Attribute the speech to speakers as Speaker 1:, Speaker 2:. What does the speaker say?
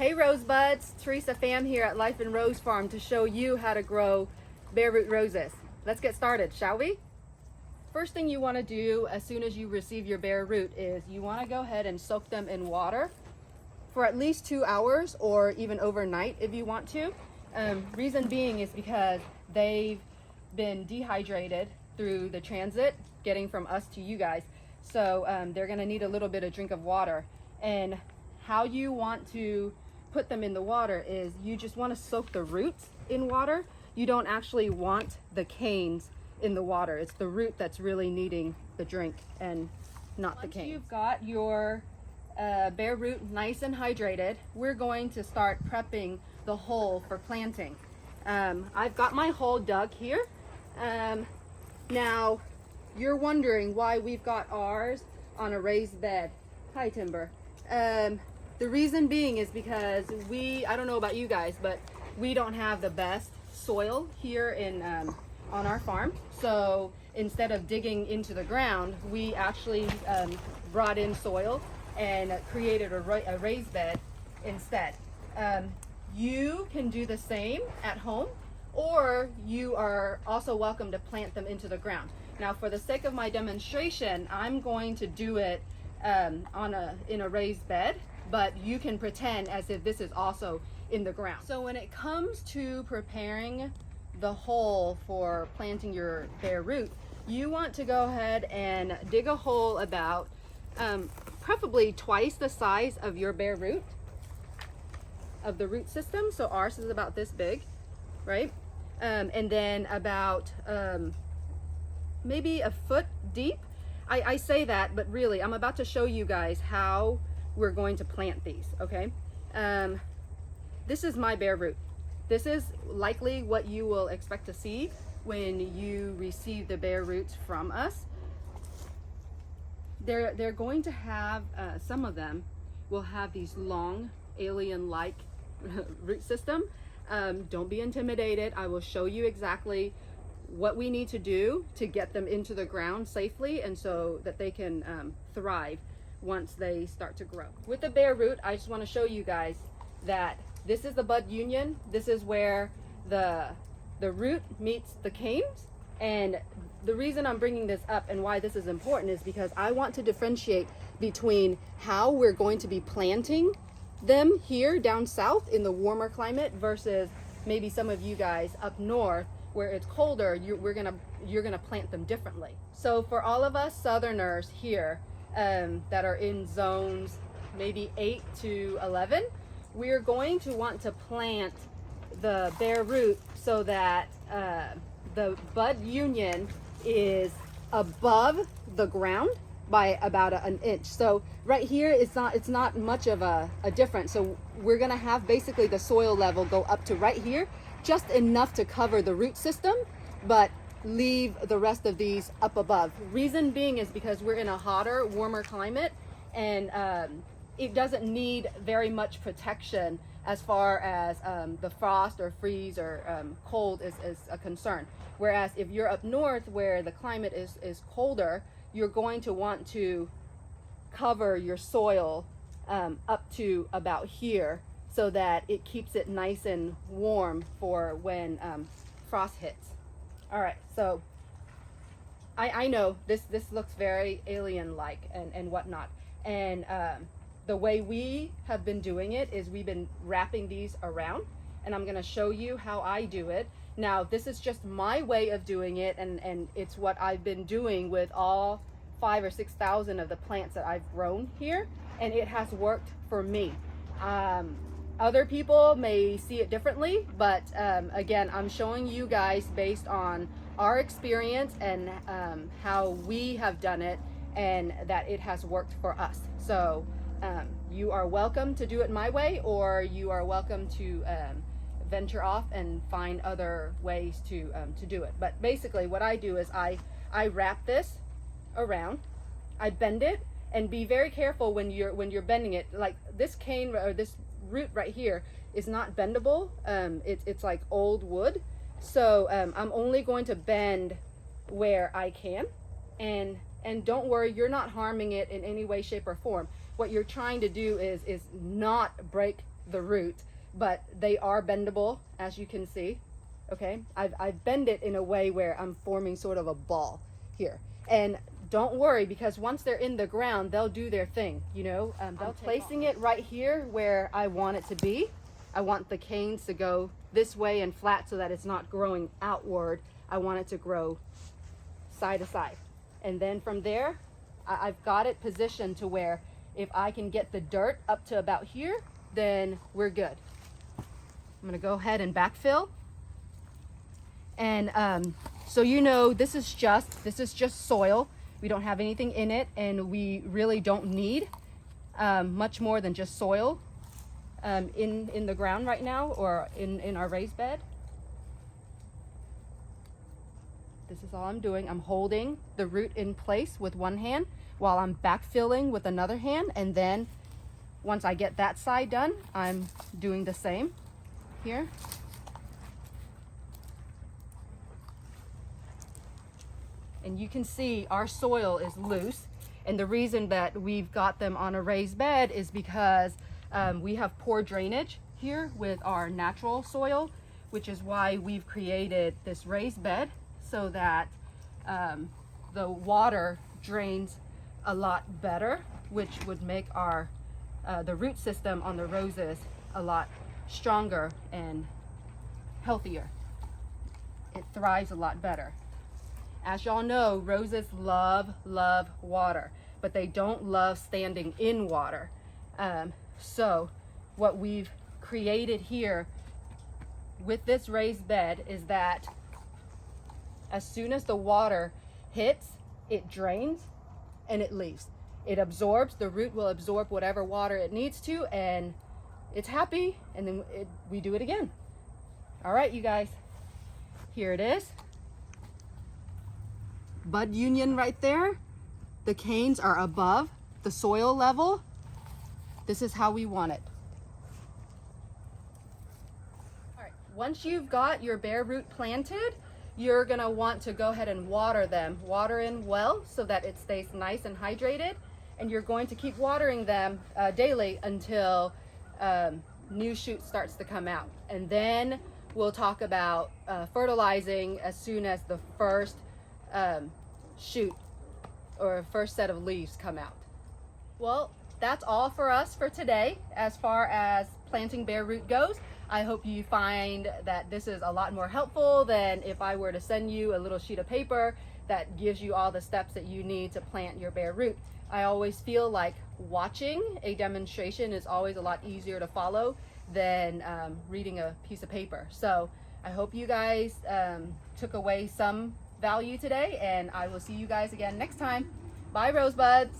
Speaker 1: Hey Rosebuds, Teresa Pham here at Life in Rose Farm to show you how to grow bare root roses. Let's get started, shall we? First thing you want to do as soon as you receive your bare root is you want to go ahead and soak them in water for at least 2 hours or even overnight if you want to. Reason being is because they've been dehydrated through the transit getting from us to you guys. So they're going to need a little bit of drink of water. And how you want to put them in the water is you just want to soak the roots in water. You don't actually want the canes in the water. It's the root that's really needing the drink and not the cane. Once you've got your bare root nice and hydrated, we're going to start prepping the hole for planting. I've got my hole dug here. Now you're wondering why we've got ours on a raised bed. Hi Timber. The reason being is because I don't know about you guys, but we don't have the best soil here in on our farm. So instead of digging into the ground, we actually brought in soil and created a raised bed instead. You can do the same at home, or you are also welcome to plant them into the ground. Now, for the sake of my demonstration, I'm going to do it in a raised bed, but you can pretend as if this is also in the ground. So when it comes to preparing the hole for planting your bare root, you want to go ahead and dig a hole about preferably twice the size of your bare root, of the root system. So ours is about this big, right? And then about maybe a foot deep. I say that, but really I'm about to show you guys how we're going to plant these, okay? This is my bare root. This is likely what you will expect to see when you receive the bare roots from us. They're going to have, some of them will have these long alien-like root system. Don't be intimidated. I will show you exactly what we need to do to get them into the ground safely and so that they can thrive once they start to grow. With the bare root, I just want to show you guys that this is the bud union. This is where the root meets the canes. And the reason I'm bringing this up and why this is important is because I want to differentiate between how we're going to be planting them here down south in the warmer climate versus maybe some of you guys up north where it's colder. You're gonna plant them differently. So for all of us southerners here that are in zones maybe 8 to 11, we're going to want to plant the bare root so that the bud union is above the ground by about an inch. So right here it's not much of a difference. So we're gonna have basically the soil level go up to right here, just enough to cover the root system, but leave the rest of these up above. Reason being is because we're in a hotter, warmer climate, and it doesn't need very much protection as far as the frost or freeze or cold is a concern. Whereas if you're up north where the climate is colder, you're going to want to cover your soil up to about here so that it keeps it nice and warm for when frost hits. All right, so I know this looks very alien-like and whatnot. And the way we have been doing it is we've been wrapping these around, and I'm gonna show you how I do it. Now, this is just my way of doing it, and it's what I've been doing with all 5,000 or 6,000 of the plants that I've grown here, and it has worked for me. Other people may see it differently, but again, I'm showing you guys based on our experience and how we have done it, and that it has worked for us. So you are welcome to do it my way, or you are welcome to venture off and find other ways to do it. But basically what I do is I wrap this around, I bend it, and be very careful when you're bending it. Like this cane or this root right here is not bendable. It's like old wood, so I'm only going to bend where I can, and don't worry, you're not harming it in any way, shape, or form. What you're trying to do is not break the root, but they are bendable, as you can see. Okay, I've bent it in a way where I'm forming sort of a ball here. And don't worry, because once they're in the ground, they'll do their thing, you know. I'm placing it right here where I want it to be. I want the canes to go this way and flat so that it's not growing outward. I want it to grow side to side. And then from there, I've got it positioned to where if I can get the dirt up to about here, then we're good. I'm gonna go ahead and backfill. And so you know, this is just soil. We don't have anything in it, and we really don't need much more than just soil in the ground right now, or in our raised bed. This is all I'm doing. I'm holding the root in place with one hand while I'm backfilling with another hand, and then once I get that side done, I'm doing the same here. And you can see our soil is loose, and the reason that we've got them on a raised bed is because we have poor drainage here with our natural soil, which is why we've created this raised bed so that the water drains a lot better, which would make our the root system on the roses a lot stronger and healthier. It thrives a lot better. As y'all know, roses love water, but they don't love standing in water. So what we've created here with this raised bed is that as soon as the water hits, it drains and it leaves. It absorbs, the root will absorb whatever water it needs to, and it's happy, and then we do it again. All right, you guys, here it is. Bud union right there. The canes are above the soil level. This is how we want it. All right, once you've got your bare root planted, you're gonna want to go ahead and water them. Water in well so that it stays nice and hydrated. And you're going to keep watering them daily until new shoot starts to come out. And then we'll talk about fertilizing as soon as the first shoot or first set of leaves come out. Well, that's all for us for today as far as planting bare root goes. I hope you find that this is a lot more helpful than if I were to send you a little sheet of paper that gives you all the steps that you need to plant your bare root. I always feel like watching a demonstration is always a lot easier to follow than reading a piece of paper. So I hope you guys took away some value today, and I will see you guys again next time. Bye, rosebuds.